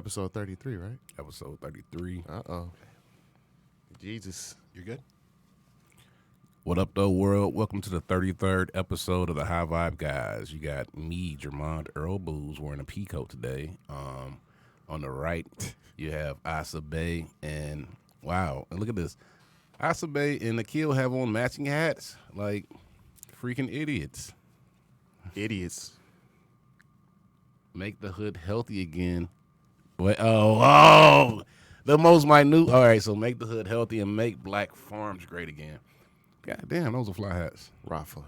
Episode 33, right? Episode 33. Uh-oh. Jesus. You're good? What up, though, world? Welcome to the 33rd episode of the High Vibe Guys. You got me, Jermond Earl Booz, wearing a pea coat today. On the right, you have Asa Bay, and wow, and look at this. Asa Bay and Nikhil have on matching hats, like freaking idiots. Idiots. Make the hood healthy again. Wait, the most minute. All right, so make the hood healthy and make black farms great again. God damn, those are fly hats. Rafa.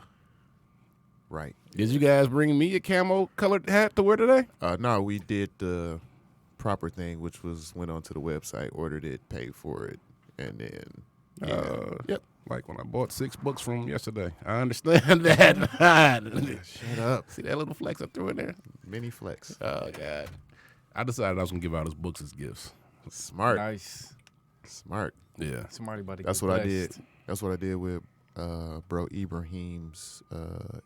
Right. Did you guys bring me a camo colored hat to wear today? No, we did the proper thing, which was went onto the website, ordered it, paid for it, and then Yep. Like when I bought 6 books from him yesterday. I understand that. Shut up. See that little flex I threw in there? Mini flex. Oh, God. I decided I was going to give out his books as gifts. Smart. Nice. Smart. Yeah. Somebody about to That's get what blessed. I did. That's what I did with bro Ibrahim's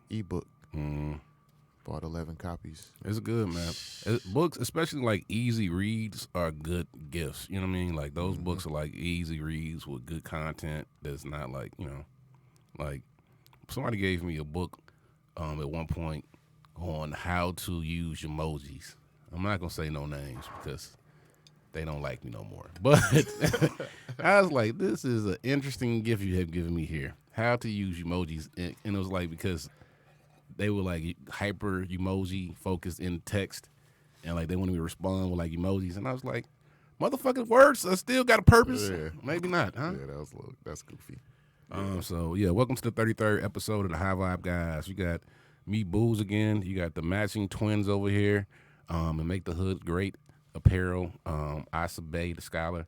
ebook. Bought 11 copies. It's good, man. Books, especially like easy reads, are good gifts. You know what I mean? Like those books are like easy reads with good content that's not like, like somebody gave me a book at one point on how to use emojis. I'm not going to say no names because they don't like me no more. But I was like, this is an interesting gift you have given me here. How to use emojis. And it was like because they were like hyper emoji focused in text, and like they wanted me to respond with like emojis, and I was like, "Motherfucking words still got a purpose." Yeah. Maybe not, huh? Yeah, that's goofy. So yeah, welcome to the 33rd episode of the High Vibe Guys. You got me, Booze again. You got the matching twins over here, and Make the Hood Great apparel. Asa Bay, the scholar,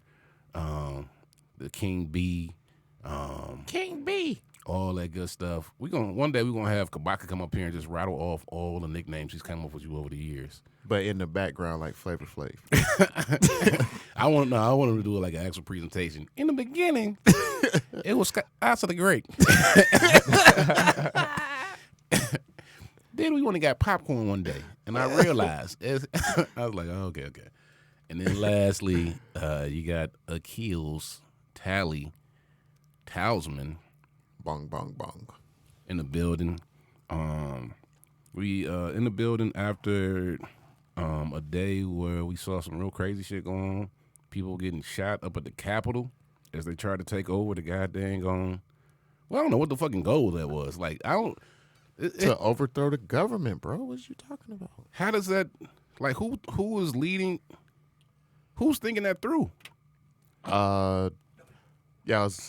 the King B, King B. All that good stuff. One day we're gonna have Kabaka come up here and just rattle off all the nicknames he's come up with you over the years. But in the background, like Flavor Flav. I want him to do like an actual presentation. In the beginning, it was Asa the Great. Then we went and got popcorn one day, and I realized I was like, oh, okay. And then lastly, you got Akil's Talisman. Bong, bong, bong. In the building. We in the building after a day where we saw some real crazy shit going on. People getting shot up at the Capitol as they tried to take over the goddamn well, I don't know what the fucking goal that was. Like, I don't... To overthrow the government, bro. What you talking about? How does that... Like, who is leading... Who's thinking that through? Yeah,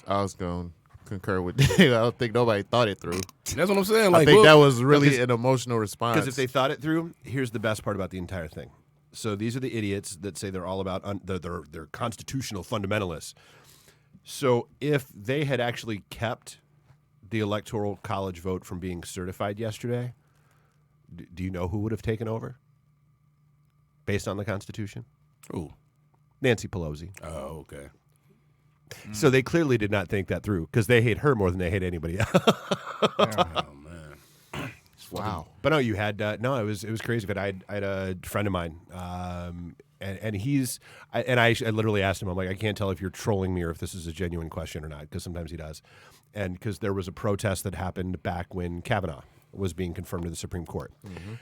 I was going to concur with Dave. I don't think nobody thought it through. That's what I'm saying. Like, I think that was really an emotional response. Because if they thought it through, here's the best part about the entire thing. So these are the idiots that say they're all about they're constitutional fundamentalists. So if they had actually kept the Electoral College vote from being certified yesterday, do you know who would have taken over based on the Constitution? Ooh. Nancy Pelosi. Oh, okay. So they clearly did not think that through because they hate her more than they hate anybody else. Oh, man. wow. But no, you had it was crazy. But I had a friend of mine, and I literally asked him, I'm like, I can't tell if you're trolling me or if this is a genuine question or not, because sometimes he does. And because there was a protest that happened back when Kavanaugh was being confirmed to the Supreme Court,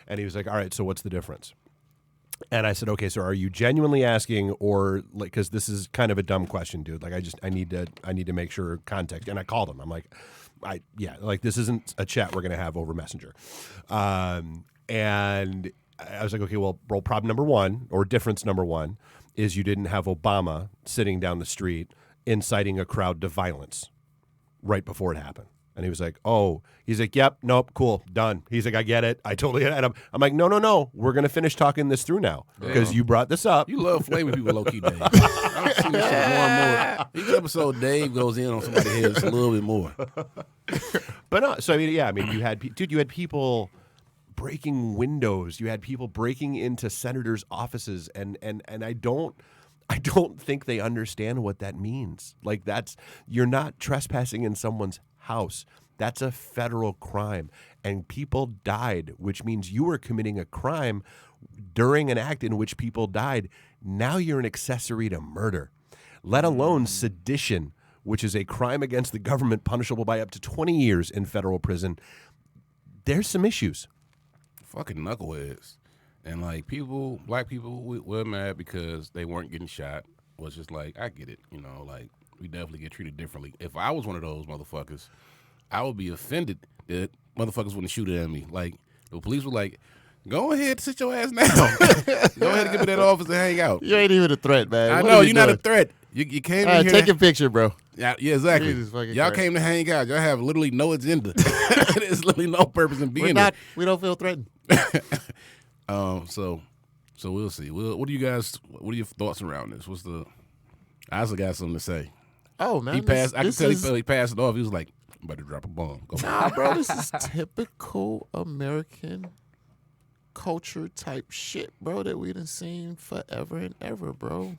and he was like, all right, so what's the difference? And I said, okay, so are you genuinely asking, or like, because this is kind of a dumb question, dude. Like, I need to make sure context. And I called him. I'm like, like this isn't a chat we're gonna have over Messenger. And I was like, okay, well, problem number one, or difference number one, is you didn't have Obama sitting down the street inciting a crowd to violence right before it happened. And he was like, oh, he's like, yep, nope, cool, done. He's like, I get it. I totally get it. I'm like, no. We're going to finish talking this through now because you brought this up. You love flaming people low-key, Dave. I've seen this shit more and more. Each episode, Dave goes in on somebody's head just a little bit more. But no, so you had people breaking windows. You had people breaking into senators' offices, and I don't think they understand what that means. Like, you're not trespassing in someone's house. That's a federal crime, and people died, which means you were committing a crime during an act in which people died, now you're an accessory to murder, let alone sedition, which is a crime against the government punishable by up to 20 years in federal prison. There's some issues. Fucking knuckleheads. And like black people, we're mad because they weren't getting shot. Was just like, I get it, like we definitely get treated differently. If I was one of those motherfuckers, I would be offended that motherfuckers wouldn't shoot at me. Like the police were like, go ahead, sit your ass down. Go ahead and give me that office and hang out. You ain't even a threat, man. I know you're not a threat. You came in here. Take a picture, bro. Yeah, exactly. Y'all came to hang out. Y'all have literally no agenda. There's literally no purpose in being there. We don't feel threatened. So we'll see. What are your thoughts around this? I also got something to say. Oh man, he passed. I can tell he passed it off. He was like, "I'm about to drop a bomb." Nah, bro, this is typical American culture type shit, bro, that we done seen forever and ever, bro.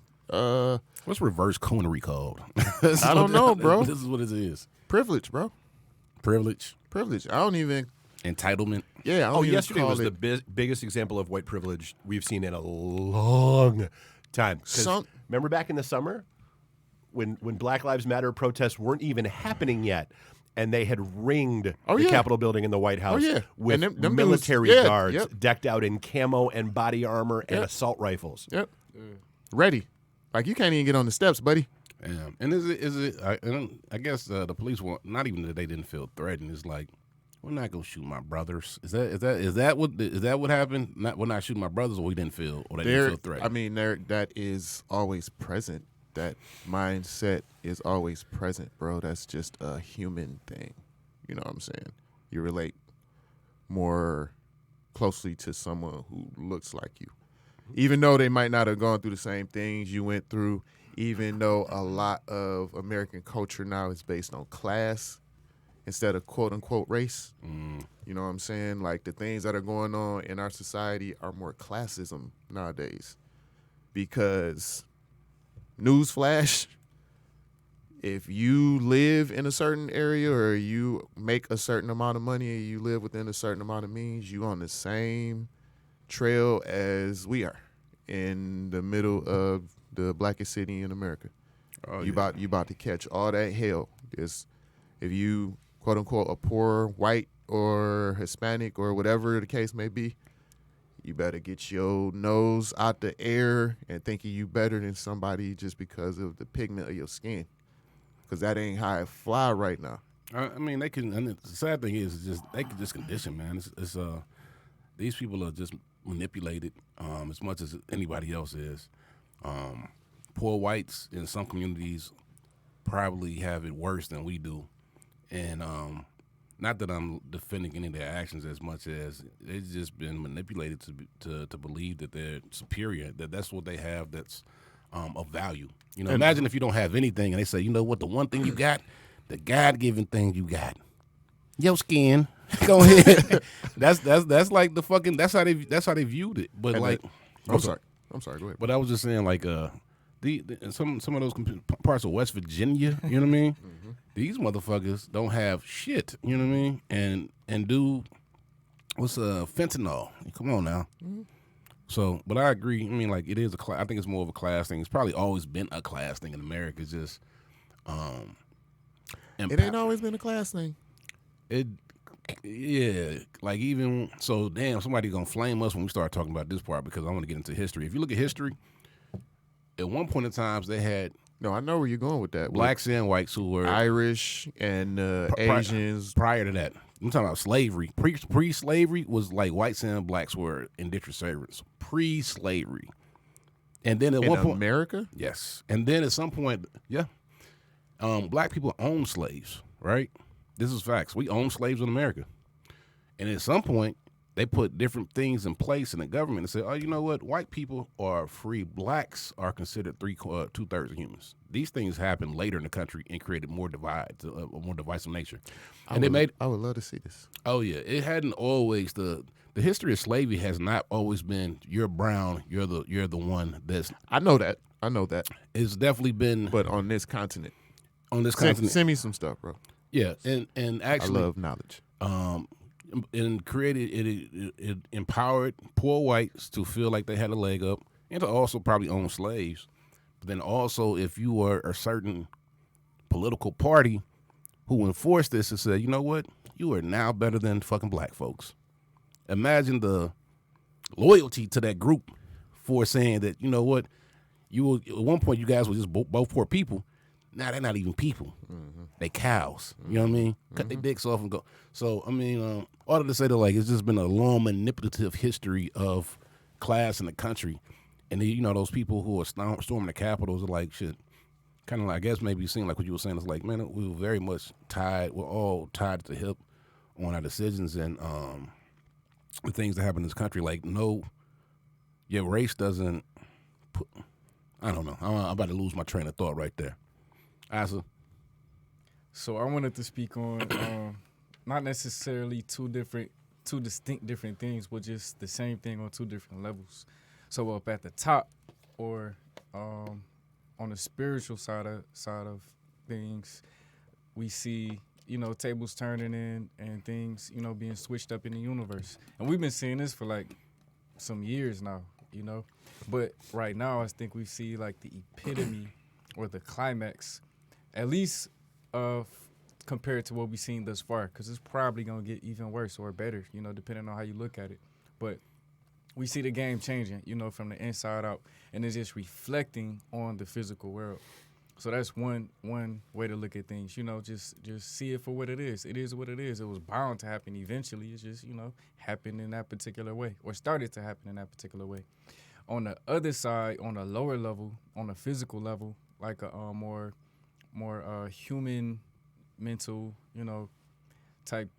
What's reverse coonery called? I don't know, bro. This is what it is. Privilege, bro. Privilege. I don't even. Entitlement. Yeah. Yesterday was the biggest example of white privilege we've seen in a long time. Remember back in the summer when Black Lives Matter protests weren't even happening yet, and they had ringed the Capitol building in the White House with them military guards decked out in camo and body armor and assault rifles. Yep. Ready. Like, you can't even get on the steps, buddy. Yeah. And is it? I guess the police want, not even that they didn't feel threatened. It's like, we're not gonna shoot my brothers. Is that what happened? We're not shooting my brothers, or we didn't feel, or they didn't feel threatened. I mean, that is always present. That mindset is always present, bro. That's just a human thing. You know what I'm saying? You relate more closely to someone who looks like you, even though they might not have gone through the same things you went through. Even though a lot of American culture now is based on class instead of quote unquote race. You know what I'm saying? Like, the things that are going on in our society are more classism nowadays. Because, newsflash, if you live in a certain area or you make a certain amount of money and you live within a certain amount of means, you on the same trail as we are in the middle of the blackest city in America. You about to catch all that hell. If you quote unquote a poor white or Hispanic or whatever the case may be, you better get your nose out the air and thinking you better than somebody just because of the pigment of your skin, because that ain't how it fly right now. I mean, they can. And the sad thing is, just they can just condition, man. It's these people are just manipulated as much as anybody else is. Poor whites in some communities probably have it worse than we do. And not that I'm defending any of their actions as much as they've just been manipulated to believe that they're superior, that's what they have that's of value. You know, imagine if you don't have anything and they say, you know what, the one thing you got, the God-given thing you got, your skin. Go ahead. that's like the fucking. That's how they viewed it. But and like, I'm sorry. Go ahead. But I was just saying, like, some of those parts of West Virginia, you know what I mean? Mm-hmm. These motherfuckers don't have shit, you know what I mean? And do what's fentanyl? Come on now. Mm-hmm. So, but I agree. I mean, like, it is I think it's more of a class thing. It's probably always been a class thing in America. It's just, it ain't always been a class thing. Yeah, like even so, damn, somebody gonna flame us when we start talking about this part because I want to get into history. If you look at history, at one point in time they had I know where you're going with that. Blacks and whites who were Irish and Asians. Prior to that, I'm talking about slavery. Pre-slavery was like whites and blacks were indentured servants. Pre-slavery, and then at one point, America, yes, and then at some point, black people owned slaves, right? This is facts. We own slaves in America. And at some point, they put different things in place in the government and said, oh, you know what? White people are free. Blacks are considered 2/3 of humans. These things happened later in the country and created more divides, a more divisive nature. And I would love to see this. Oh, yeah. It hadn't always, the history of slavery has not always been, you're brown, you're the one that's. I know that. It's definitely been. But on this continent. Send me some stuff, bro. Yeah, and actually, I love knowledge. and created it empowered poor whites to feel like they had a leg up and to also probably own slaves. But then also, if you were a certain political party who enforced this and said, you know what, you are now better than fucking black folks. Imagine the loyalty to that group for saying that, you know what, you were, at one point you guys were just both poor people. Now they're not even people. Mm-hmm. They cows. You know what I mean? Cut their dicks off and go. So, I mean, all to say that, like, it's just been a long manipulative history of class in the country. And, you know, those people who are storming the Capitals are like, shit, kind of like, I guess maybe it seemed like what you were saying. It's like, man, we were very much tied. We're all tied at the hip on our decisions and the things that happen in this country. Like, no, your race doesn't put, I don't know. I'm about to lose my train of thought right there. Asa. So I wanted to speak on not necessarily two distinct different things, but just the same thing on two different levels. So up at the top, or on the spiritual side of things, we see, you know, tables turning in and things, you know, being switched up in the universe. And we've been seeing this for like some years now, you know. But right now, I think we see like the epitome or the climax, at least compared to what we've seen thus far, because it's probably going to get even worse or better, you know, depending on how you look at it. But we see the game changing, you know, from the inside out, and it's just reflecting on the physical world. So that's one way to look at things, you know, just see it for what it is. It is what it is. It was bound to happen eventually. It's just, you know, happened in that particular way, or started to happen in that particular way. On the other side, on a lower level, on a physical level, like a more human, mental, you know, type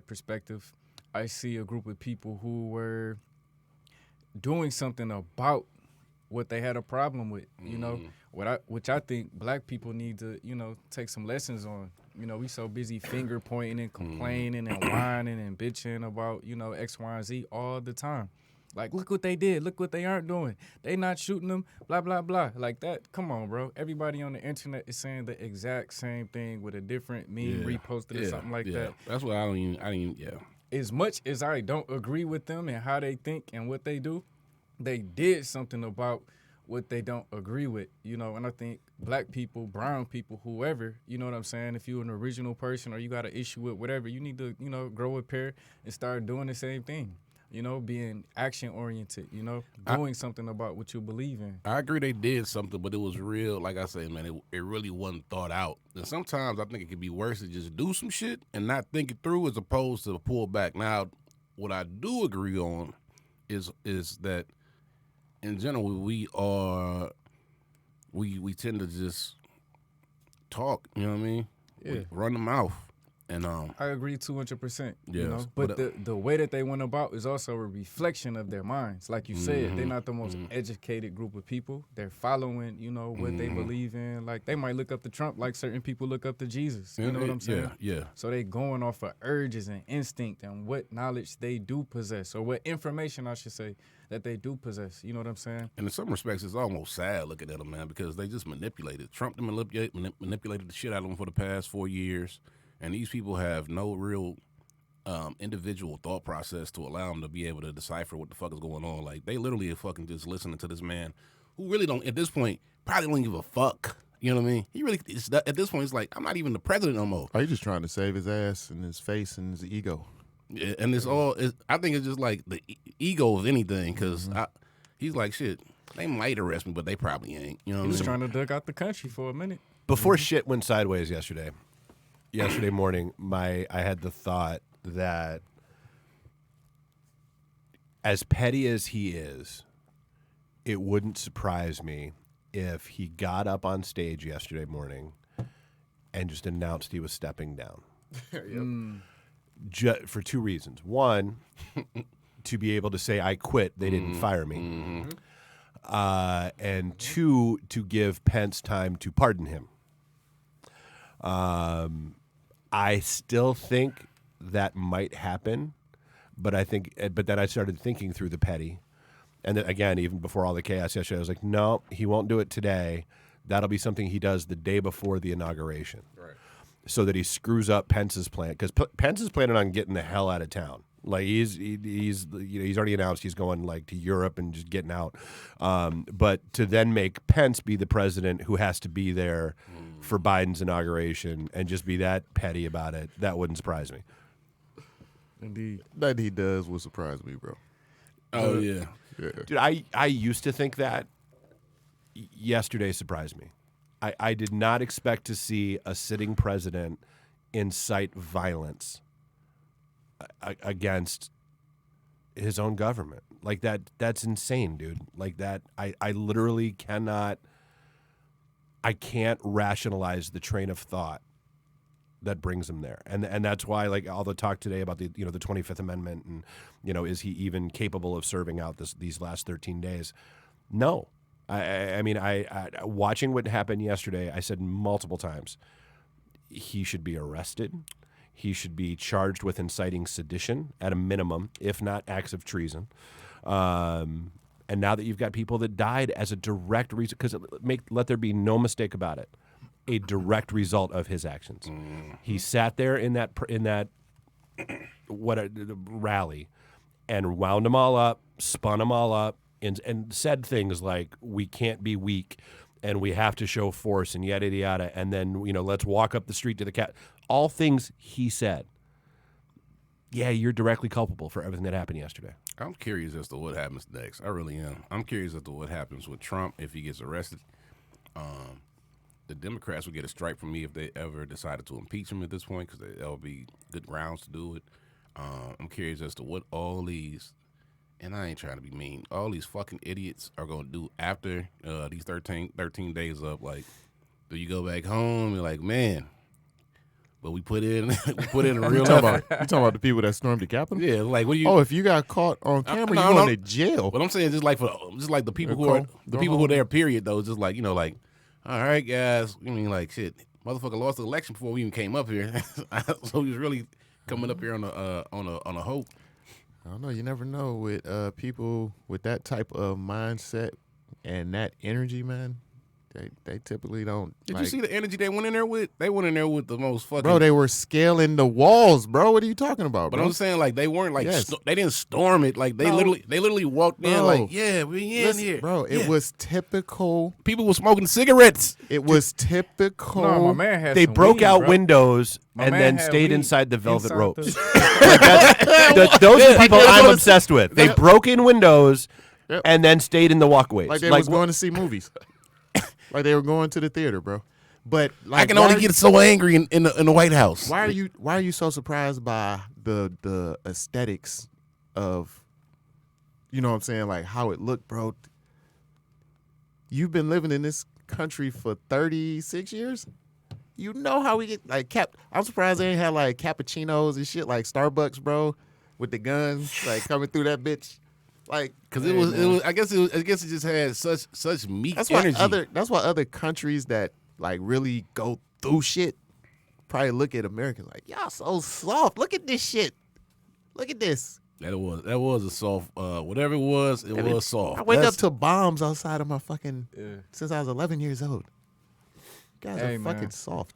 perspective, I see a group of people who were doing something about what they had a problem with, you know, which I think black people need to, you know, take some lessons on. You know, we so busy finger pointing and complaining and whining and bitching about, you know, X, Y, and Z all the time. Like, look what they did. Look what they aren't doing. They not shooting them, blah, blah, blah. Like that. Come on, bro. Everybody on the internet is saying the exact same thing with a different meme reposted or something like that. That's what I don't even. As much as I don't agree with them and how they think and what they do, they did something about what they don't agree with, you know. And I think black people, brown people, whoever, you know what I'm saying, if you're an original person or you got an issue with whatever, you need to, you know, grow a pair and start doing the same thing. You know, being action-oriented, you know, doing something about what you believe in. I agree they did something, but it was real, like I said, man, it really wasn't thought out. And sometimes I think it could be worse to just do some shit and not think it through as opposed to pull back. Now, what I do agree on is that in general, we tend to just talk, you know what I mean? Yeah. Run the mouth. And I agree 200%. Yes, you know, but the way that they went about is also a reflection of their minds. Like you said, they're not the most educated group of people. They're following, you know, what they believe in. Like they might look up to Trump like certain people look up to Jesus. You know what I'm saying? Yeah. So they going off of urges and instinct and what knowledge they do possess, or what information I should say that they do possess. You know what I'm saying? And in some respects, it's almost sad looking at them, man, because they just manipulated. Trump manipulated the shit out of them for the past 4 years. And these people have no real individual thought process to allow them to be able to decipher what the fuck is going on. Like, they literally are fucking just listening to this man who really don't, at this point, probably don't give a fuck. You know what I mean? He really, at this point, it's like, I'm not even the president no more. Are you just trying to save his ass and his face and his ego? Yeah, and it's all, I think it's just like the ego of anything, because he's like, shit, they might arrest me, but they probably ain't. You know what I mean? He was trying to dig out the country for a minute. Before shit went sideways yesterday morning, I had the thought that as petty as he is, it wouldn't surprise me if he got up on stage yesterday morning and just announced he was stepping down. For two reasons. One, to be able to say, I quit, they didn't fire me. And two, to give Pence time to pardon him. I still think that might happen, but then I started thinking through the petty, and then again, even before all the chaos yesterday, I was like, no, he won't do it today. That'll be something he does the day before the inauguration. Right. so that he screws up Pence's plan, because Pence is planning on getting the hell out of town. Like he's already announced he's going like to Europe and just getting out. But to then make Pence be the president who has to be there for Biden's inauguration and just be that petty about it, that wouldn't surprise me. Indeed. That he does will surprise me, bro. Oh yeah. Dude, I used to think that. Yesterday surprised me. I did not expect to see a sitting president incite violence against his own government. Like that's insane, dude. Like that, I literally cannot, I can't rationalize the train of thought that brings him there. And that's why, like, all the talk today about the 25th Amendment and, is he even capable of serving out these last 13 days? No. I mean, watching what happened yesterday, I said multiple times, he should be arrested. He should be charged with inciting sedition at a minimum, if not acts of treason. And now that you've got people that died as a direct reason, because let there be no mistake about it, a direct result of his actions. He sat there in that rally and wound them all up, spun them all up, and said things like, we can't be weak and we have to show force and yada, yada, yada. And then, let's walk up the street to the cat. All things he said. Yeah, you're directly culpable for everything that happened yesterday. I'm curious as to what happens next. I really am. I'm curious as to what happens with Trump if he gets arrested. The Democrats would get a strike from me if they ever decided to impeach him at this point, because there'll be good grounds to do it. I'm curious as to what all these, and I ain't trying to be mean, all these fucking idiots are going to do after these 13 days up. Like, do you go back home and like, man, but we put in a real effort. You talking about the people that stormed the Capitol? Yeah, like, what do you? Oh, if you got caught on camera, you going to jail. But I'm saying just like the people who are there. Period. Though, just like like, all right, guys. I mean, like, shit, motherfucker lost the election before we even came up here, so he was really coming up here on a hope. I don't know. You never know with people with that type of mindset and that energy, man. They typically don't. Did you see the energy they went in there with? They went in there with the most fucking. Bro, they were scaling the walls, bro. What are you talking about, bro? But I'm saying, like, they weren't like they didn't storm it. Like they literally walked in like, yeah, we in here, bro. It was typical. People were smoking cigarettes. It was typical. No, my man had They some broke weed, out bro. windows My and man then had stayed weed inside the velvet inside ropes. the- Those are the people that's I'm what I'm obsessed with. They broke in windows and then stayed in the walkways. Like they was going to see movies. Like they were going to the theater, bro. But like, I can only get so angry in the White House. Why are you so surprised by the aesthetics of, you know what I'm saying, like how it looked, bro? You've been living in this country for 36 years. You know how we get like I'm surprised they ain't had like cappuccinos and shit like Starbucks, bro, with the guns like coming through that bitch. Like, because it was. I guess it just had such meat energy. That's why other countries that like really go through shit probably look at Americans like, y'all so soft. Look at this shit. Look at this. That was a soft. Whatever it was soft. I wake up to bombs outside of my fucking since I was 11 years old. You guys are fucking soft.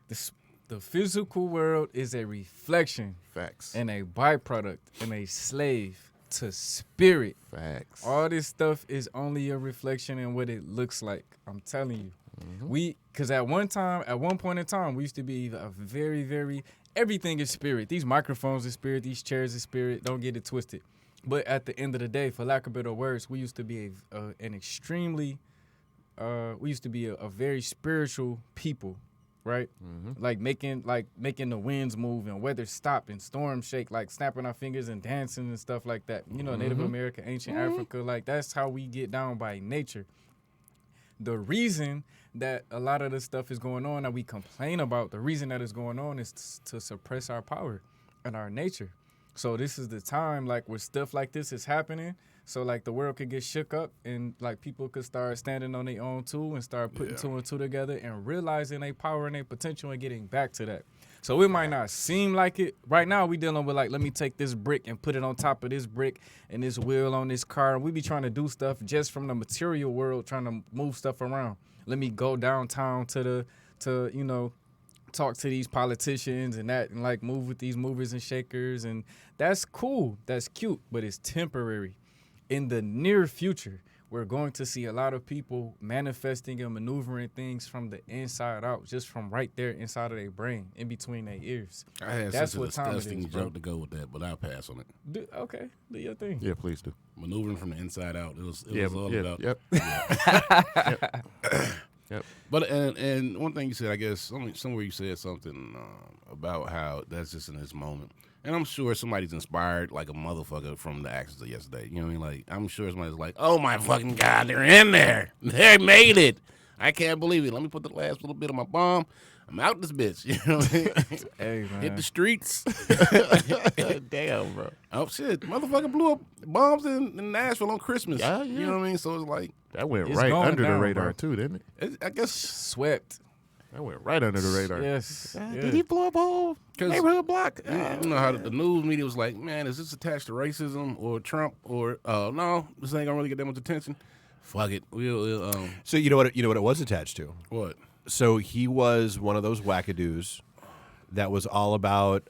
The physical world is a reflection. Facts. And a byproduct and a slave to spirit. Facts. All this stuff is only a reflection in what it looks like. I'm telling you. Because at one point in time, we used to be a very, very, everything is spirit. These microphones is spirit. These chairs is spirit. Don't get it twisted. But at the end of the day, for lack of better words, we used to be a very spiritual people. Right, like making the winds move and weather stop and storms shake, like snapping our fingers and dancing and stuff like that. You know, Native America, ancient Africa, like that's how we get down by nature. The reason that a lot of this stuff is going on that we complain about, the reason that it's going on is to suppress our power and our nature. So this is the time, like, where stuff like this is happening. So, like, the world could get shook up and, like, people could start standing on their own too and start putting two and two together and realizing their power and their potential and getting back to that. So it might not seem like it. Right now, we dealing with, like, let me take this brick and put it on top of this brick and this wheel on this car. And we be trying to do stuff just from the material world, trying to move stuff around. Let me go downtown to talk to these politicians and that, and like move with these movers and shakers, and that's cool, that's cute, but it's temporary. In the near future, we're going to see a lot of people manifesting and maneuvering things from the inside out, just from right there inside of their brain, in between their ears. I had That's such a what time it disgusting is, bro. joke to go with that, but I'll pass on it. Okay, do your thing. Yeah, please do. Maneuvering from the inside out. It was all about. Yep. Yep. But and one thing you said, I guess somewhere you said something about how that's just in this moment, and I'm sure somebody's inspired like a motherfucker from the actions of yesterday. You know what I mean? Like I'm sure somebody's like, "Oh my fucking god, they're in there! They made it! I can't believe it! Let me put the last little bit of my bomb. I'm out this bitch." You know what I mean? Hey, man. Hit the streets. Damn, bro. Oh shit, motherfucker blew up bombs in Nashville on Christmas. Yeah. You know what I mean? So it's like That went It's right going under the down, radar bro. too, didn't it? I guess Swept. That went right under the radar. Yes. Ah, Yeah. Did he blow up a whole 'Cause- neighborhood block? you know how the news media was like, man, is this attached to racism or Trump or no, this ain't gonna really get that much attention. Fuck it, we'll So you know what it was attached to? what? So he was one of those wackadoos that was all about.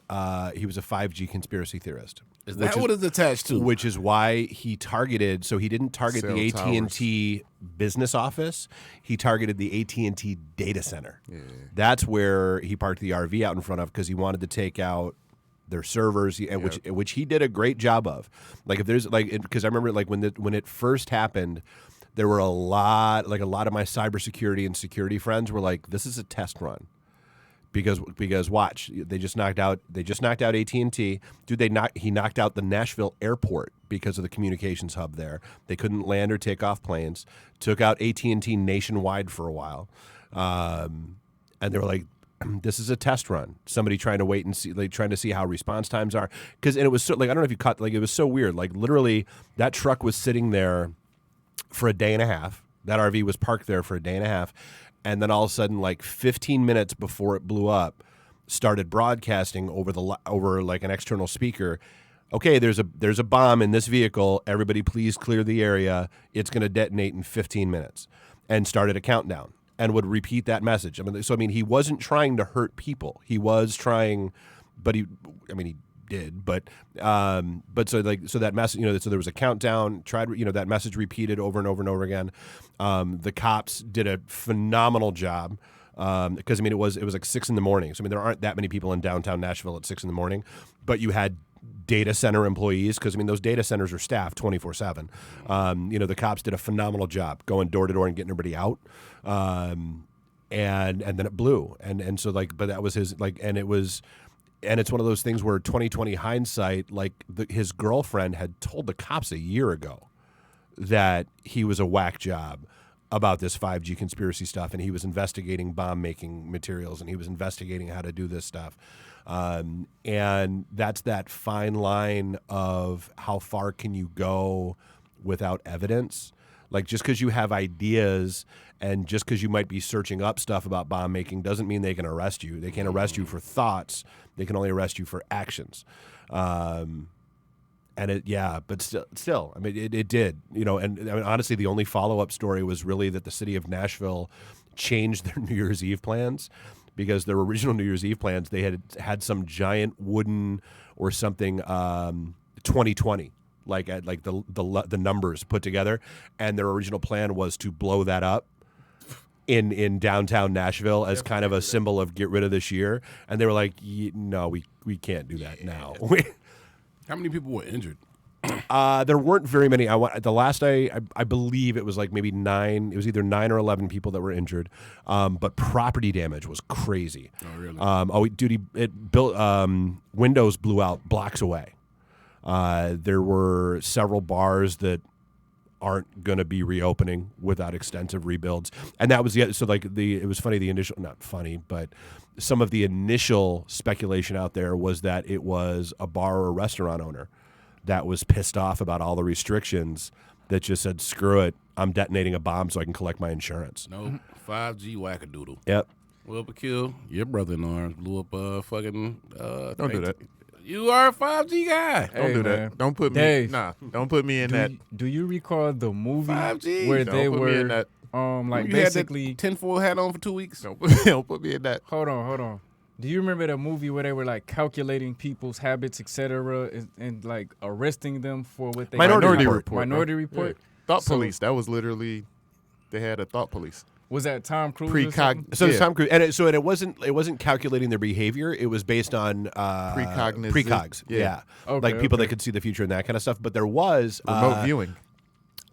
He was a 5G conspiracy theorist. Is that what it's attached to? Which is why he targeted. So he didn't target Cell the AT&T business office. He targeted the AT&T data center. Yeah. That's where he parked the RV out in front of because he wanted to take out their servers, which he did a great job of. Like if there's like because I remember like when it first happened, there were a lot of my cybersecurity and security friends were like, "This is a test run." Because watch, they just knocked out AT&T. Dude, he knocked out the Nashville airport because of the communications hub there. They couldn't land or take off planes. Took out AT&T nationwide for a while, and they were like, "This is a test run." Somebody trying to wait and see, like trying to see how response times are. And it was so like I don't know if you caught like it was so weird. Like literally, that truck was sitting there for a day and a half. That RV was parked there for a day and a half. And then all of a sudden, like 15 minutes before it blew up, started broadcasting over like an external speaker. Okay, there's a bomb in this vehicle. Everybody, please clear the area. It's going to detonate in 15 minutes, and started a countdown and would repeat that message. I mean, he wasn't trying to hurt people. He was trying, but he did, but so that message, so there was a countdown. That message repeated over and over and over again. The cops did a phenomenal job because it was like 6 a.m. So there aren't that many people in downtown Nashville at 6 a.m. But you had data center employees because those data centers are staffed 24/7. The cops did a phenomenal job going door to door and getting everybody out. And then it blew, and so like, but that was his like, and it was. And it's one of those things where 2020 hindsight, like his girlfriend had told the cops a year ago that he was a whack job about this 5G conspiracy stuff, and he was investigating bomb-making materials, and he was investigating how to do this stuff. And that's that fine line of how far can you go without evidence. Like just because you have ideas and just because you might be searching up stuff about bomb making doesn't mean they can arrest you. They can't arrest you for thoughts. They can only arrest you for actions. But still, I mean, it did, and I mean, honestly, the only follow-up story was really that the city of Nashville changed their New Year's Eve plans because their original New Year's Eve plans, they had some giant wooden or something 2020. Like the numbers put together, and their original plan was to blow that up in downtown Nashville as kind of a symbol of get rid of this year. And they were like, no, we can't do that now. How many people were injured? There weren't very many. The last I believe it was like maybe 9. It was either 9 or 11 people that were injured. But property damage was crazy. Oh really? It built windows blew out blocks away. There were several bars that aren't going to be reopening without extensive rebuilds, and that was it was funny. Not funny, but some of the initial speculation out there was that it was a bar or restaurant owner that was pissed off about all the restrictions that just said, "Screw it, I'm detonating a bomb so I can collect my insurance." No, 5G wackadoodle. Yep. Well, kill your brother in arms blew up fucking. Don't do that. You are a 5G guy. Don't do man. that. Don't put me. Dave, Don't put me in that. Do you recall the movie 5G? where Don't they put me in were that. like You had basically? that tinfoil hat on for 2 weeks. Don't put me in that. Hold on. Do you remember the movie where they were like calculating people's habits, etc., and like arresting them for what they Minority Report. Minority Report. Yeah. Thought So- police. That was literally, they had a thought police. Was that Tom Cruise? or something? So Yeah. Tom Cruise, and it wasn't calculating their behavior. It was based on precogs. Yeah, Okay, like people okay. that could see the future and that kind of stuff. But there was Remote viewing.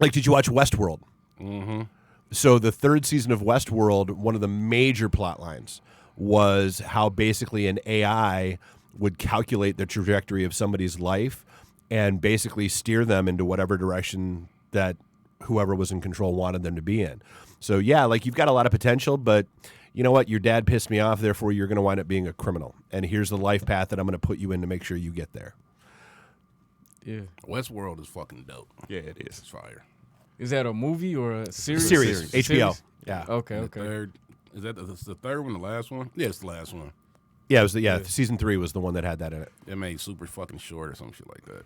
Like, did you watch Westworld? Mm-hmm. So the third season of Westworld, one of the major plot lines was how basically an AI would calculate the trajectory of somebody's life and basically steer them into whatever direction that whoever was in control wanted them to be in. So yeah, like you've got a lot of potential, but you know what? Your dad pissed me off, therefore you're going to wind up being a criminal. And here's the life path that I'm going to put you in to make sure you get there. Yeah. Westworld is fucking dope. Yeah, it is. It's fire. Is that a movie or a series? Series, HBO. Series? Yeah. Okay. The Okay. third, is that the third one, the last one? Yeah, it's the last one. Yeah, it was season 3 was the one that had that in it. It made super fucking short or some shit like that.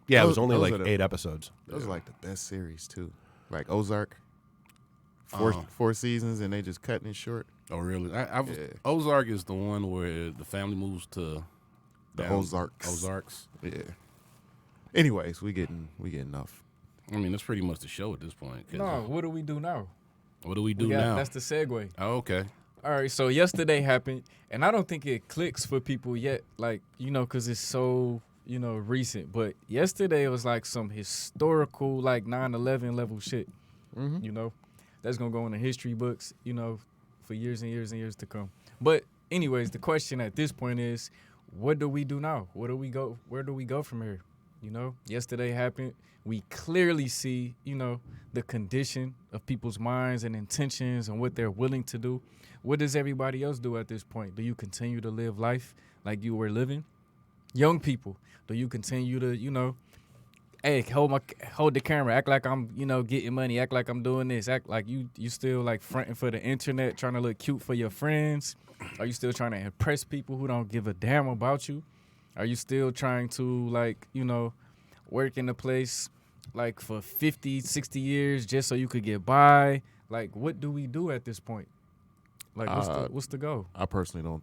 Yeah, it was Those- only those like are the- 8 episodes. Those are like the best series too. Like Ozark. Four seasons and they just cutting it short. Oh, really? Yeah. Ozark is the one where the family moves to The down- Ozarks. Ozarks. Yeah. Anyways, we getting off. I mean, that's pretty much the show at this point. 'Cause, No. What do we do now? what do we do We got- now? That's the segue. Oh, okay. All right, so yesterday happened, and I don't think it clicks for people yet, like, because it's so, recent. But yesterday was like some historical, like 9/11 level shit, That's going to go in the history books, for years and years and years to come. But anyways, the question at this point is, what do we do now? Where do we go from here? Yesterday happened. We clearly see, the condition of people's minds and intentions and what they're willing to do. What does everybody else do at this point? Do you continue to live life like you were living? Young people, do you continue to, hey, hold the camera, act like I'm, getting money, act like I'm doing this, act like you still like fronting for the internet, trying to look cute for your friends? Are you still trying to impress people who don't give a damn about you? Are you still trying to work in a place like for 50, 60 years just so you could get by? Like, what do we do at this point? Like, what's the goal? I personally don't.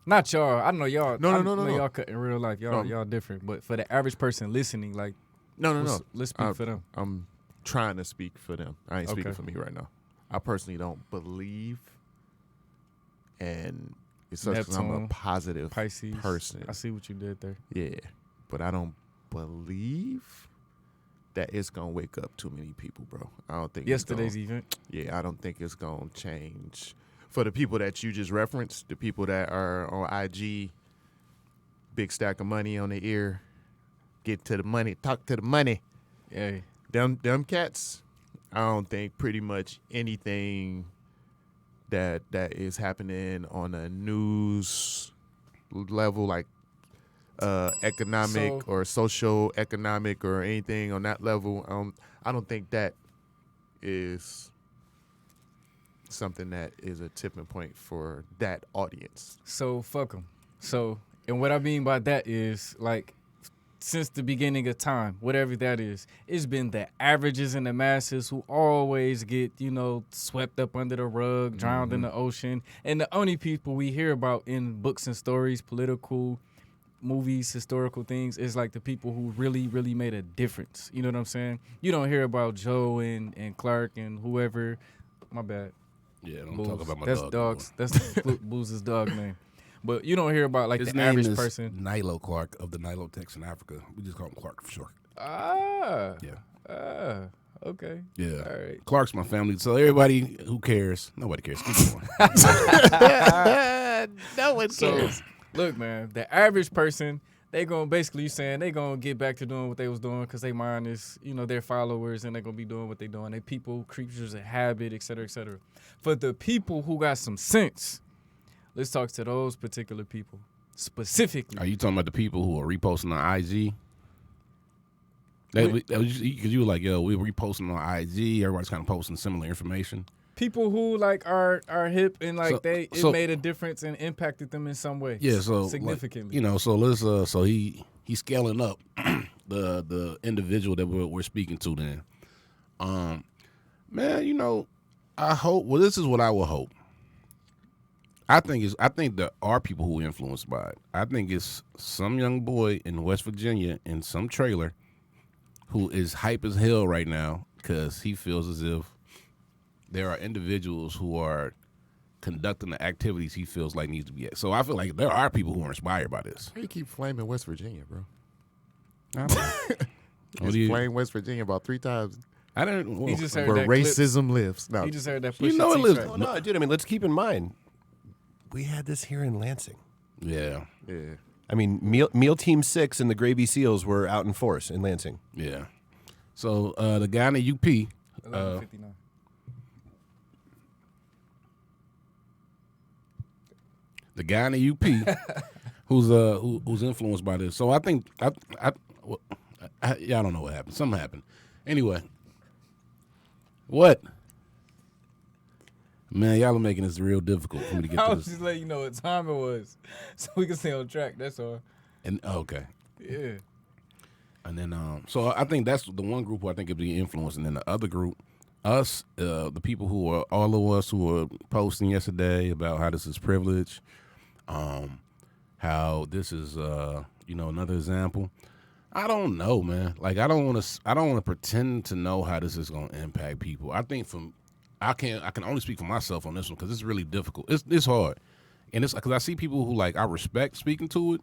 Not y'all. I know y'all. No. Y'all cut in real life. Y'all different. But for the average person listening, like, No. let's speak for them. I'm trying to speak for them. I ain't speaking Okay. for me right now. I personally don't believe, and it's such because I'm a Neptune, positive Pisces. person. I see what you did there. Yeah, but I don't believe that it's gonna wake up too many people, bro. I don't think Yesterday's event. I don't think it's gonna change for the people that you just referenced. The people that are on IG, big stack of money on their ear, get to the money, talk to the money. Yeah. Them cats. I don't think pretty much anything that is happening on a news level, like economic or social economic or anything on that level, I don't think that is something that is a tipping point for that audience. So fuck them. So, and what I mean by that is, like, since the beginning of time, whatever that is, it's been the averages and the masses who always get, swept up under the rug, drowned in the ocean. And the only people we hear about in books and stories, political movies, historical things, is like the people who really, really made a difference. You know what I'm saying? You don't hear about Joe and Clark and whoever. My bad. Yeah, don't Booze. talk about my That's dog. dogs. That's Booze's dog name. But you don't hear about like His the name average is person. Nilo Clark of the Nilotex in Africa. We just call him Clark for short. Yeah. Okay. Yeah. All right. Clark's my family. So everybody who cares, nobody cares. Keep going. No one So look, man, the average person, they gonna basically, you saying they gonna get back to doing what they was doing because they mind is, their followers, and they gonna be doing what they doing. They people, creatures of habit, et cetera, et cetera. For the people who got some sense, let's talk to those particular people specifically. Are you talking about the people who are reposting on IG? Because you were like, yo, we're reposting on IG. Everybody's kind of posting similar information. People who like are hip and like it so- made a difference and impacted them in some way. Yeah, so significantly. like, so let's so he's scaling up the individual that we're speaking to. Then, man, I hope. Well, this is what I will hope. I think there are people who are influenced by it. I think it's some young boy in West Virginia in some trailer who is hype as hell right now because he feels as if there are individuals who are conducting the activities he feels like needs to be at. So I feel like there are people who are inspired by this. How you keep flaming West Virginia, bro? I don't know. He's flamed West Virginia about 3 times. I didn't. Well, He just heard Where that clip. racism lives. No, He just heard that. You Pusha know T it lives- track. Oh, no, dude. I mean, let's keep in mind, we had this here in Lansing. yeah, yeah. I mean, Meal Team 6 and the Gravy Seals were out in force in Lansing. yeah. So the guy in the UP, 11:59. the guy in the UP, who's influenced by this. So I think I yeah, I don't know what happened. Something happened. Anyway, what? Man, y'all are making this real difficult for me to get I to was this. just letting you know what time it was, so we can stay on track. That's all. And okay. Yeah. And then, so I think that's the one group who I think could be influenced. And then the other group, us, the people who are, all of us who were posting yesterday about how this is privilege, how this is, another example. I don't know, man. Like, I don't want to pretend to know how this is going to impact people. I think I can only speak for myself on this one because it's really difficult. It's hard. And it's because I see people who, like, I respect speaking to it.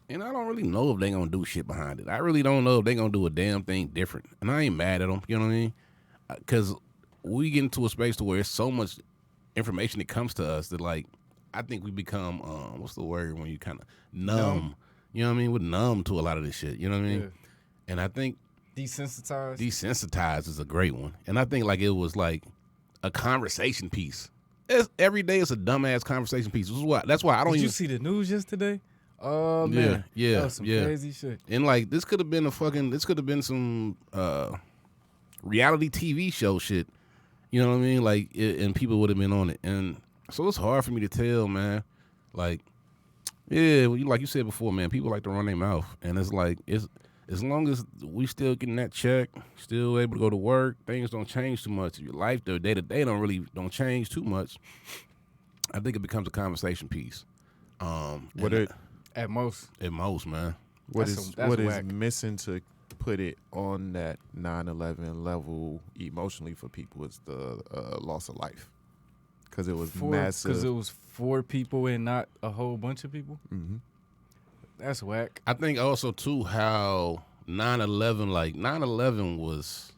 And I don't really know if they're going to do shit behind it. I really don't know if they're going to do a damn thing different. And I ain't mad at them, you know what I mean? Because we get into a space to where it's so much information that comes to us that, like, I think we become, what's the word when you kind of numb? You know what I mean? We're numb to a lot of this shit, you know what I mean? Yeah. And I think Desensitized. desensitized is a great one. And I think, like, it was, like, a conversation piece. Every day it's a dumbass conversation piece. That's why I don't Did even you see the news yesterday? Oh man, yeah, that was some yeah. crazy shit. And like this could have been some reality TV show shit. You know what I mean? Like and people would have been on it. And so it's hard for me to tell, man. Like, yeah, like you said before, man, people like to run their mouth. And it's like it's as long as we still getting that check, still able to go to work, things don't change too much. Your life, the day to day don't change too much. I think it becomes a conversation piece. At most. At most, man. What That's is whack. missing to put it on that 9/11 level emotionally for people is the loss of life, because it was massive. Because it was 4 people and not a whole bunch of people. Mm-hmm. That's whack. I think also too how 9/11 was.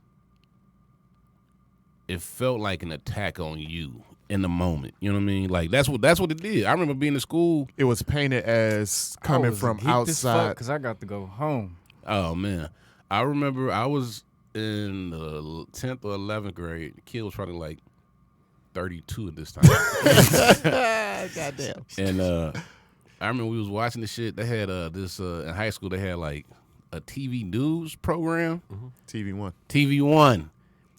It felt like an attack on you in the moment. You know what I mean? Like that's what it did. I remember being in school. It was painted as coming from outside. Because I got to go home. Oh man, I remember I was in the 10th or 11th grade. The kid was probably like 32 at this time. Goddamn. And I remember we was watching this shit. They had this in high school. They had like a TV news program. TV1. TV1.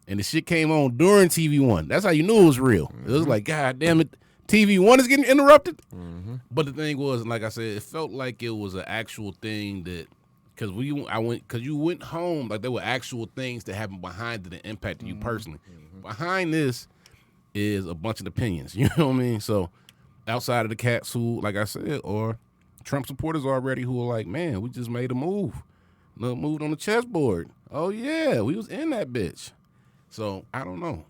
And the shit came on during TV1. That's how you knew it was real. It was like, God damn it, TV1 is getting interrupted. Mm-hmm. But the thing was, like I said, it felt like it was an actual thing that, because you went home, like there were actual things that happened behind it that impacted you personally. Behind this is a bunch of opinions. You know what I mean? So outside of the cats who, like I said, or Trump supporters already who are like, man, we just made a move. Moved on the chessboard. Oh yeah, we was in that bitch. So I don't know.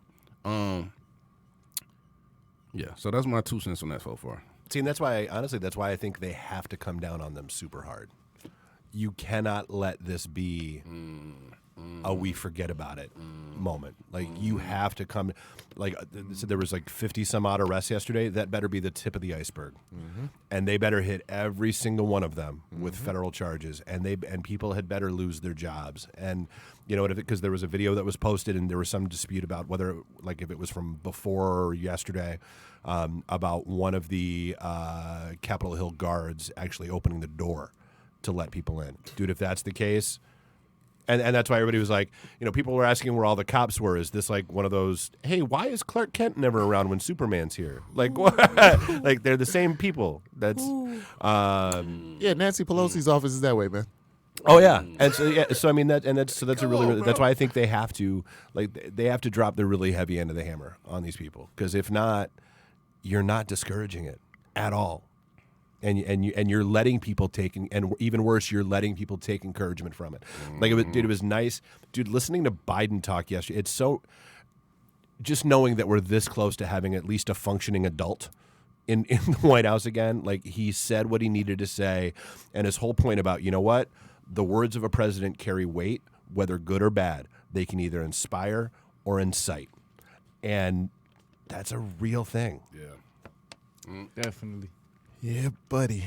Yeah, so that's my 2 cents on that so far. See, and that's why I think they have to come down on them super hard. You cannot let this be a we forget about it moment. Like you have to come. Like so there was like 50 some odd arrests yesterday. That better be the tip of the iceberg, and they better hit every single one of them with federal charges. And people had better lose their jobs. And you know, because there was a video that was posted, and there was some dispute about whether, like, if it was from before or yesterday, about one of the Capitol Hill guards actually opening the door to let people in. Dude, if that's the case, and that's why everybody was like, you know, people were asking where all the cops were. Is this like one of those, hey, why is Clark Kent never around when Superman's here? Like, what? Like, they're the same people. That's Yeah, Nancy Pelosi's office is that way, man. oh yeah. And so I mean that's a really that's why I think they have to drop the really heavy end of the hammer on these people, because if not, you're not discouraging it at all. And you're letting people take, and even worse, you're letting people take encouragement from it. Like, it was nice. Dude, listening to Biden talk yesterday, it's so, just knowing that we're this close to having at least a functioning adult in the White House again. Like, he said what he needed to say, and his whole point about, you know what? The words of a president carry weight, whether good or bad. They can either inspire or incite. And that's a real thing. Yeah. Definitely. Yeah, buddy.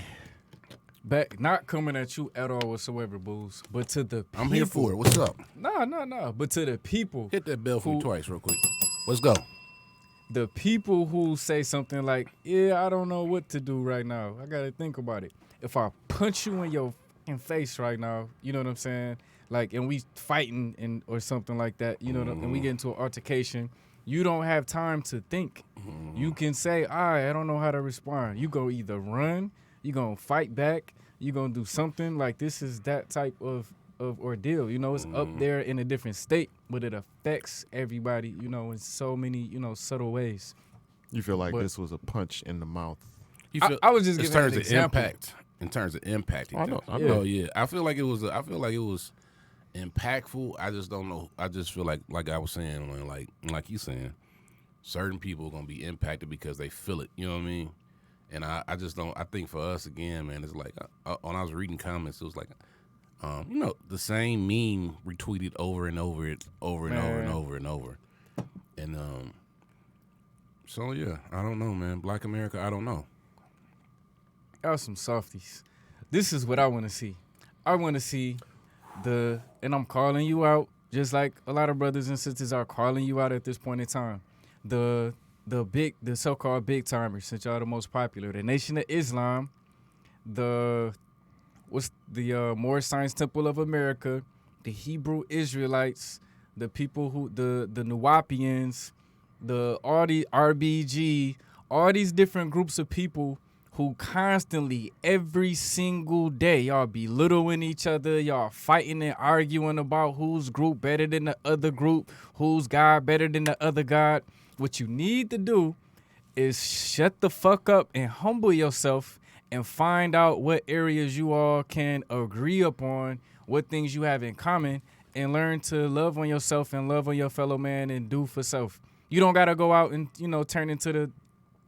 Back, not coming at you at all whatsoever, Booze, but to the people. I'm here for it. What's up? Nah. But to the people. Hit that bell for me twice real quick. Let's go. The people who say something like, yeah, I don't know what to do right now. I got to think about it. If I punch you in your fucking face right now, you know what I'm saying? Like, and we fighting or something like that, you know, and we get into an altercation. You don't have time to think. You can say, I don't know how to respond. You go either run, you going to fight back, you going to do something. Like, this is that type of ordeal. You know, it's up there in a different state, but it affects everybody, you know, in so many, you know, subtle ways. You feel like this was a punch in the mouth? I was just giving an example. In terms of impacting. I know. Oh yeah. I feel like it was impactful. I just don't know. I just feel like I was saying, when like you saying, certain people are gonna be impacted because they feel it. You know what I mean? And I just don't. I think for us again, man, it's like when I was reading comments, it was like, you know, the same meme retweeted over and over and over. And so yeah, I don't know, man. Black America, I don't know. Y'all some softies. This is what I want to see. I want to see and I'm calling you out, just like a lot of brothers and sisters are calling you out at this point in time. The so-called big timers, since y'all the most popular. The Nation of Islam, the Moorish Science Temple of America, the Hebrew Israelites, the people who the Nuwapians, all the RBG, all these different groups of people who constantly, every single day, y'all belittling each other, y'all fighting and arguing about whose group better than the other group, whose God better than the other God. What you need to do is shut the fuck up and humble yourself and find out what areas you all can agree upon, what things you have in common, and learn to love on yourself and love on your fellow man and do for self. You don't got to go out and, you know, turn into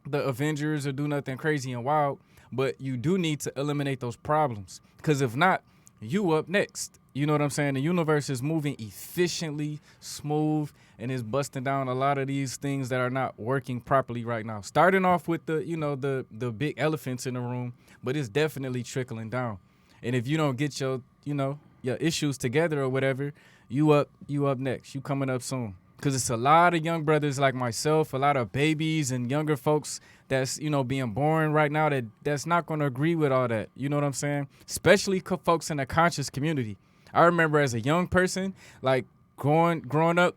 the Avengers or do nothing crazy and wild, but you do need to eliminate those problems, because if not, you up next. You know what I'm saying? The universe is moving efficiently, smooth, and is busting down a lot of these things that are not working properly right now. Starting off with the big elephants in the room, but it's definitely trickling down. And if you don't get your issues together or whatever, you up next. You coming up soon. Because it's a lot of young brothers like myself, a lot of babies and younger folks that's, you know, being born right now that's not going to agree with all that. You know what I'm saying? Especially folks in the conscious community. I remember as a young person, like growing up,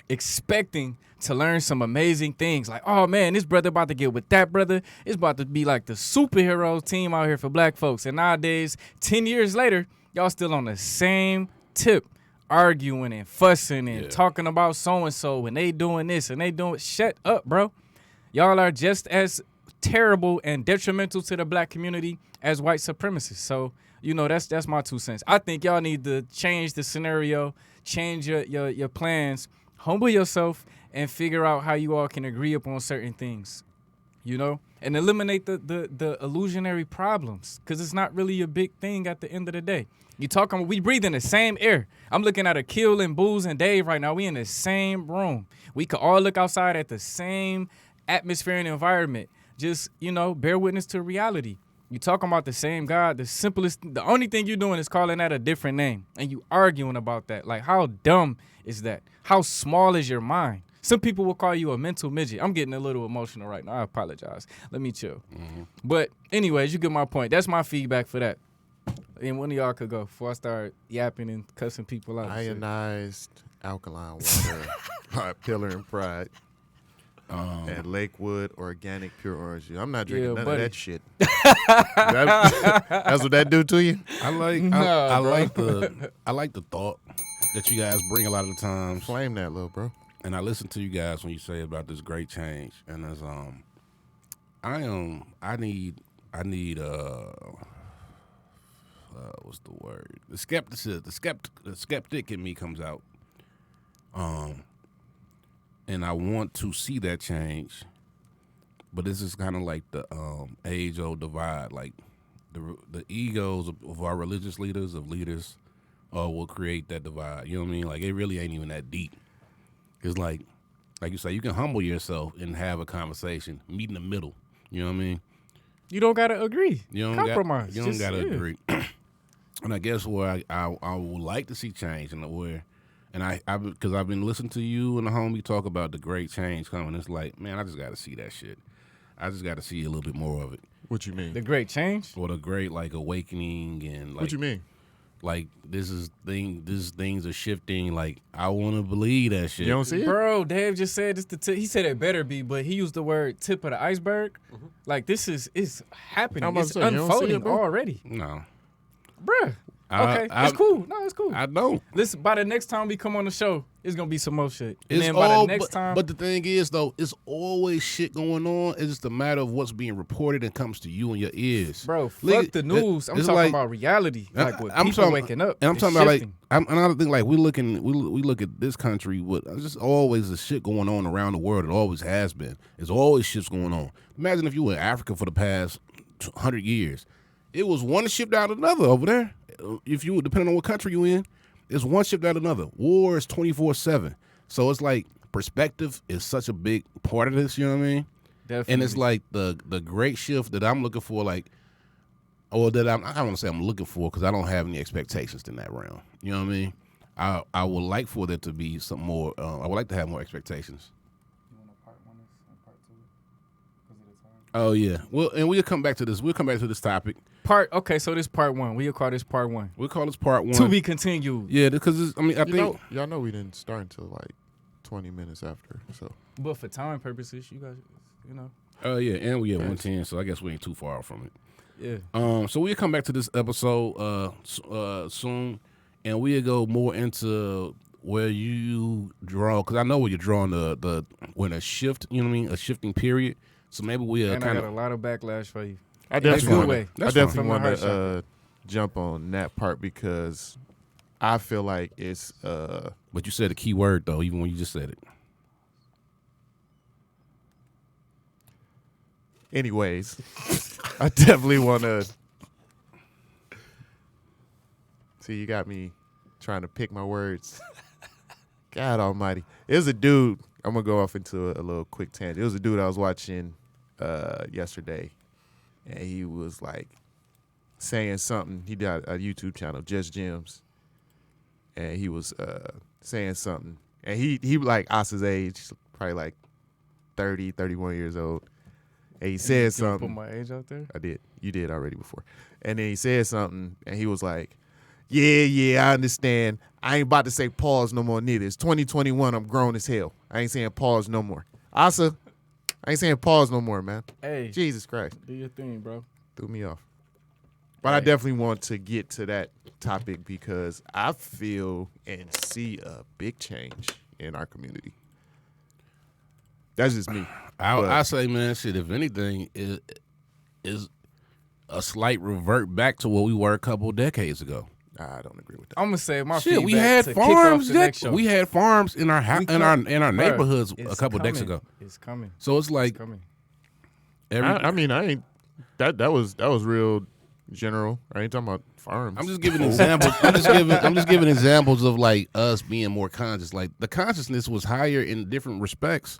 expecting to learn some amazing things. Like, oh, man, this brother about to get with that brother. It's about to be like the superhero team out here for black folks. And nowadays, 10 years later, y'all still on the same tip. Arguing and fussing and talking about so-and-so and they doing this and they doing... Shut up, bro. Y'all are just as terrible and detrimental to the black community as white supremacists. So, you know, that's my 2 cents. I think y'all need to change the scenario, change your plans, humble yourself, and figure out how you all can agree upon certain things, you know? And eliminate the illusionary problems, because it's not really a big thing at the end of the day. We breathe in the same air. I'm looking at Akil and Booze and Dave right now. We in the same room. We could all look outside at the same atmosphere and environment. Just, you know, bear witness to reality. You talking about the same God. The only thing you're doing is calling that a different name. And you arguing about that. Like, how dumb is that? How small is your mind? Some people will call you a mental midget. I'm getting a little emotional right now. I apologize. Let me chill. But anyways, you get my point. That's my feedback for that. And one of y'all could go before I start yapping and cussing people out. Ionized alkaline water, Pillar and Pride, and Lakewood Organic Pure Orange Juice. I'm not drinking none of that shit. That's what that do to you? I like the thought that you guys bring a lot of the times. Flame that, little bro. And I listen to you guys when you say about this great change, and I need what's the word? The skeptic in me comes out. And I want to see that change. But this is kind of like the age-old divide. Like the egos of our religious leaders, will create that divide. You know what I mean? Like it really ain't even that deep. It's like you say, you can humble yourself and have a conversation, meet in the middle. You know what I mean? You don't gotta agree. You don't compromise. You don't gotta agree. And I guess where I would like to see change, and where, and I because I've been listening to you and the homie talk about the great change coming. It's like, man, I just got to see that shit. I just got to see a little bit more of it. What you mean? The great change? Or the great like awakening and like. What you mean? Like things are shifting. Like I want to believe that shit. You don't see it, bro. Dave just said this. He said it better be, but he used the word tip of the iceberg. Mm-hmm. Like this is happening. I'm about It's to say, you don't see unfolding it, bro? already, No, bruh. Okay, it's cool. No, it's cool. I don't. Listen, by the next time we come on the show, it's gonna be some more shit. And It's then by all, the next time, but the thing is though, it's always shit going on. It's just a matter of what's being reported and comes to you in your ears, bro, fuck Like, the news. I'm it's talking like- about reality, like with I'm people talking- waking up. And I'm It's talking about like, shifting. another thing, like we look at this country with there's just always the shit going on around the world. It always has been. There's always shit's going on. Imagine if you were in Africa for the past 100 years. It was one shipped out another over there. If you, depending on what country you in, it's one shipped out another. War is 24/7. So it's like perspective is such a big part of this. You know what I mean? Definitely. And it's like the great shift that I'm looking for, like, or that I don't want to say I'm looking for because I don't have any expectations in that realm. You know what I mean? I would like for there to be some more. I would like to have more expectations. You want a part 1 and part 2 because of the time? Oh yeah. Well, and we'll come back to this. We'll come back to this topic. Okay, so this part 1. We'll call this part 1. We'll call this part 1. To be continued. Yeah, because I think y'all know we didn't start until like 20 minutes after. So But for time purposes, you guys, you know. Oh yeah, and we at 110, so I guess we ain't too far from it. Yeah. So we'll come back to this episode soon, and we'll go more into where you draw, because I know where you're drawing the when a shift, you know what I mean, a shifting period. So maybe we'll And I kind got a lot of backlash for you. I That's definitely good way. want That's I definitely fine. want From the to heart jump on that part because I feel like it's But you said a key word though, even when you just said it. anyways. I definitely want to see. You got me trying to pick my words. God Almighty! It was a dude. I'm gonna go off into a little quick tangent. It was a dude I was watching yesterday, and he was like saying something. He got a YouTube channel, Just Gems, and he was saying something. And he like Asa's age, probably like 30, 31 years old. And he said You wanna something. Put my age out there. I did. You did already before. And then he said something, and he was like, yeah, I understand. I ain't about to say pause no more neither. It's 2021. I'm grown as hell. I ain't saying pause no more. Asa, I ain't saying pause no more, man. Hey, Jesus Christ. do your thing, bro. Threw me off. But I definitely want to get to that topic because I feel and see a big change in our community. That's just me. I say, man, shit. If anything, is a slight revert back to what we were a couple decades ago. I don't agree with that. I'm gonna say my Shit, we feedback had to kick off farms. the next show. We had farms in our We in come- our Bruh, neighborhoods a it's couple decades coming. ago. It's coming. So it's like It's coming. every. I ain't that was real general. I ain't talking about farms. I'm just giving examples. I'm just giving examples of like us being more conscious. Like the consciousness was higher in different respects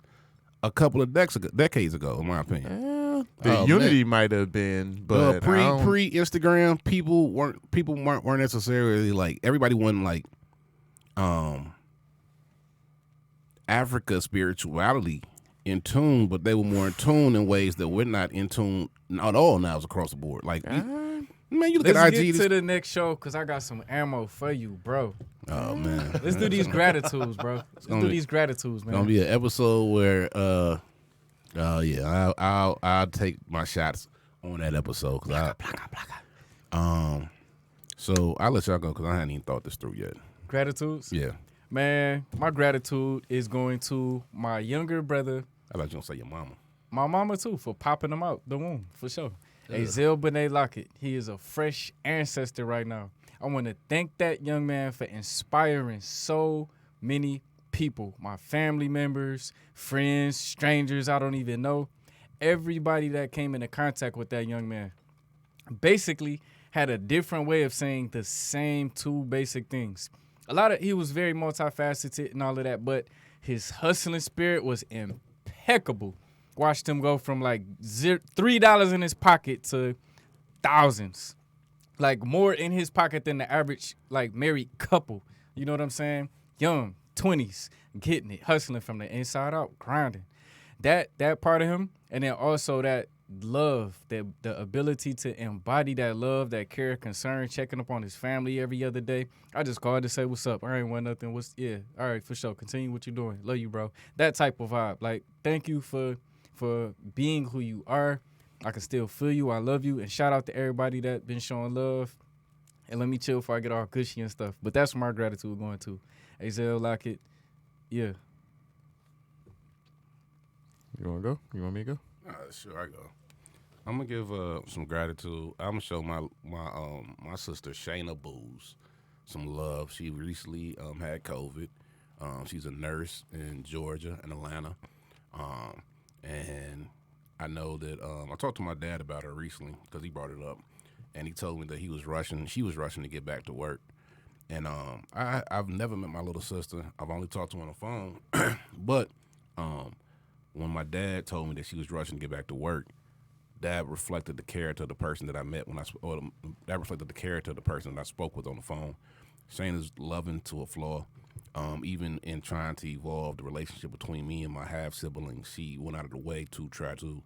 a couple of decades ago, in my opinion. The Oh, unity might have been, but pre I don't- Instagram, people weren't necessarily like, everybody wasn't like Africa spirituality in tune, but they were more in tune in ways that we're not in tune at all now across the board. Like man, you look Let's at get IG. to the next show because I got some ammo for you, bro. Oh man, Let's do these gratitudes, bro. Let's do these gratitudes, man. gonna be an episode where I'll take my shots on that episode because so I'll let y'all go because I hadn't even thought this through yet. Gratitudes? Yeah, Man, my gratitude is going to my younger brother. I thought you gonna say your mama. my mama too for popping him out the womb for sure. Azel Benet Lockett, he is a fresh ancestor right now. I want to thank that young man for inspiring so many people, my family members, friends, strangers I don't even know. Everybody that came into contact with that young man basically had a different way of saying the same two basic things. He was very multifaceted and all of that, but his hustling spirit was impeccable. Watched him go from like $3 in his pocket to thousands. Like more in his pocket than the average like married couple. You know what I'm saying? Young, 20s, getting it, hustling from the inside out, grinding. That part of him, and then also that love, the ability to embody that love, that care, concern, checking up on his family every other day. I just called to say what's up. I ain't want nothing. All right, for sure. Continue what you're doing. Love you, bro. That type of vibe. Like, thank you for being who you are. I can still feel you. I love you. And shout out to everybody that been showing love. And let me chill before I get all gushy and stuff. But that's where my gratitude going to. Azel Lockett, yeah. You want to go? You want me to go? Sure, I go. I'm gonna give some gratitude. I'm gonna show my sister Shayna Booz some love. She recently had COVID. She's a nurse in Georgia and Atlanta, and I know that I talked to my dad about her recently because he brought it up, and he told me that she was rushing to get back to work. And I've never met my little sister. I've only talked to her on the phone, but when my dad told me that she was rushing to get back to work, that reflected the character of the person that I met that reflected the character of the person that I spoke with on the phone. Shayna's loving to a flaw. Even in trying to evolve the relationship between me and my half-sibling, she went out of the way to try to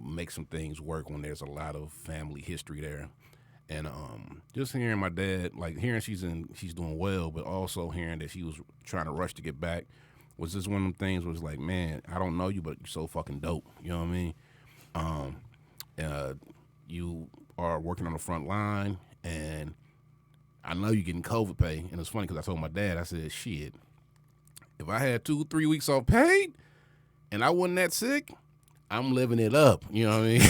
make some things work when there's a lot of family history there. And just hearing my dad, like hearing she's doing well, but also hearing that she was trying to rush to get back was just one of them things where it's like, man, I don't know you, but you're so fucking dope. You know what I mean? You are working on the front line, and I know you're getting COVID pay. And it's funny because I told my dad, I said, shit, if I had 2-3 weeks off paid and I wasn't that sick, I'm living it up. You know what I mean?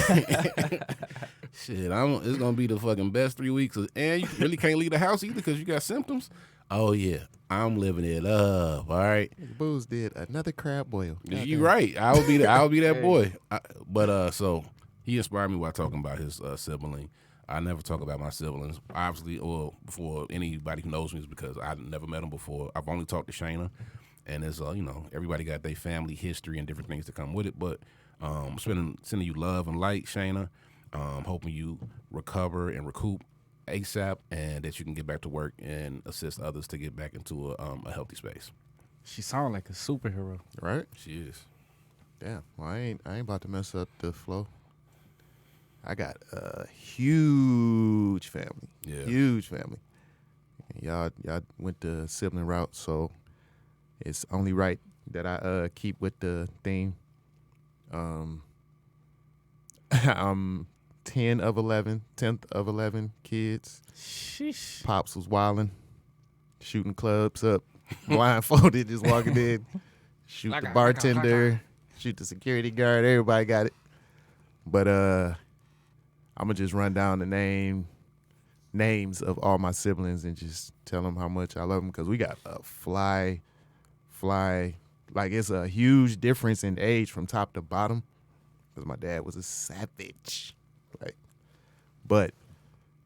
Shit, it's going to be the fucking best 3 weeks. And you really can't leave the house either because you got symptoms. Oh, yeah, I'm living it up, all right? Booze did another crab boil. You right. I'll be that boy. So he inspired me while talking about his sibling. I never talk about my siblings, obviously, or before anybody who knows me is because I never met them before. I've only talked to Shayna, and it's everybody got their family history and different things that come with it. But sending you love and light, Shayna. Hoping you recover and recoup ASAP, and that you can get back to work and assist others to get back into a healthy space. She sounds like a superhero, right? She is. Damn. Well, I ain't about to mess up the flow. I got a huge family. Yeah. Huge family. Y'all went the sibling route, so it's only right that I keep with the theme. I'm 10th of 11 kids. Sheesh. Pops was wilding, shooting clubs up, blindfolded, just walking in, shoot the bartender, shoot the security guard. Everybody got it. But I'm gonna just run down the names of all my siblings and just tell them how much I love them, because we got a fly. Like, it's a huge difference in age from top to bottom, because my dad was a savage. Like, but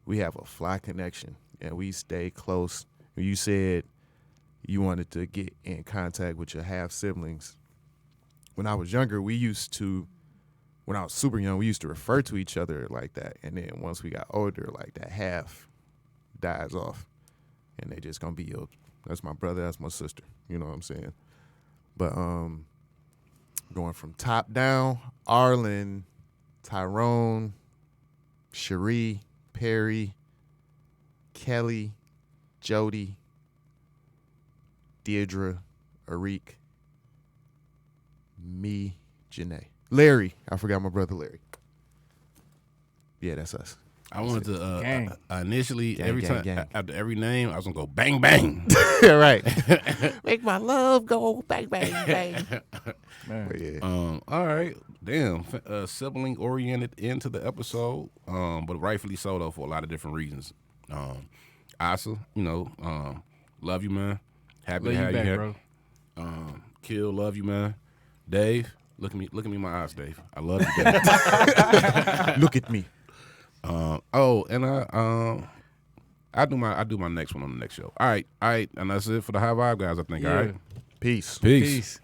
we have a fly connection, and we stay close. You said you wanted to get in contact with your half siblings. When I was younger, when I was super young, we used to refer to each other like that. And then once we got older, like, that half dies off, and they just gonna be, that's my brother, that's my sister. You know what I'm saying? But going from top down, Arlen, Tyrone, Cherie, Perry, Kelly, Jody, Deirdre, Arik, me, Janae. Larry. I forgot my brother Larry. Yeah, that's us. I wanted to Gang. initially Gang, every gang, time gang. after every name I was gonna go bang bang. Right. Make my love go bang bang bang. Man. But yeah. All right, damn, sibling oriented into the episode, but rightfully so though for a lot of different reasons. Asa, love you, man. Happy Love to you have back, you here. bro. Kill, love you, man. Dave, look at me in my eyes, Dave. I love you, Dave. Look at me. And I do my next one on the next show. All right, and that's it for the High Vibe guys. I think. Yeah. All right, Peace. peace. Peace.